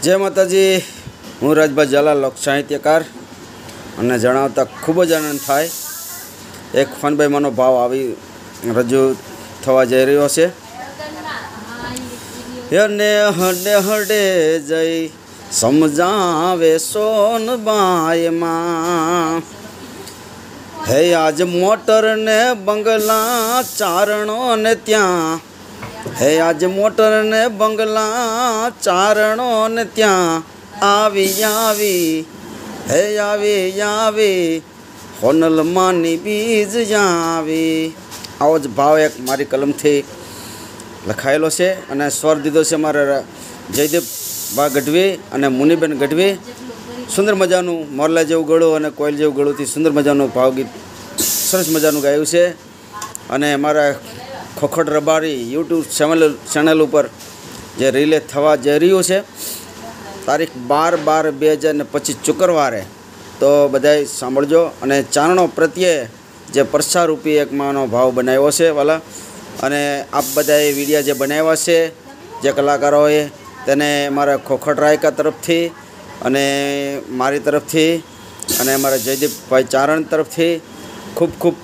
जय माताजी। हूँ राजभा झाला लोक साहित्यकार અને જણાવતા ખૂબ જ આનંદ થાય। એક ફનભાઈ મનો ભાવ આવી રજૂ થવા જઈ રહ્યો છે। હને હડે હડે જઈ સમજાવે સોનબાઈ માં, હે આજ મોટર ને બંગલા ચારણો ને ત્યાં, હે આજ મોટર ને બંગલા ચારણો ને ત્યાં આવી આવી, હે આવી આવી હોનલ માની બીજ આવી। આવો જ ભાવ એક મારી કલમથી લખાયેલો છે અને સ્વર દીધો છે મારા જયદેવ બા ગઢવી અને મુનિબેન ગઢવી। સુંદર મજાનું મોરલા જેવું ગળું અને કોયલ જેવું ગળુંથી સુંદર મજાનું ભાવગીત સરસ મજાનું ગાયું છે। અને મારા ખોખડ રબારી યુટ્યુબ ચેનલ ઉપર જે રિલે થવા જઈ રહ્યું છે તારીખ 12/12/2025 શુક્રવારે, તો બધાય સાંભળજો। અને ચારણો પ્રત્યે જે પ્રસારૂપી એક માનો ભાવ બનાવ્યો છે વાલા, અને આપ બધાએ વિડીયા જે બનાવ્યા છે જે કલાકારોએ, તેને મારા ખોખડ રાયકા તરફથી અને મારી તરફથી અને મારા જયદીપભાઈ ચારણ તરફથી ખૂબ ખૂબ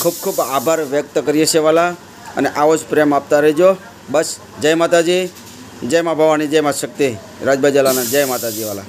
ખૂબ ખૂબ આભાર વ્યક્ત કરીએ છીએ વાલા। અને આવો જ પ્રેમ આપતા રહેજો। બસ, જય માતાજી, જય મા ભવાની, જય મા શક્તિ, રાજભા ઝાલાના જય માતાજી વાલા।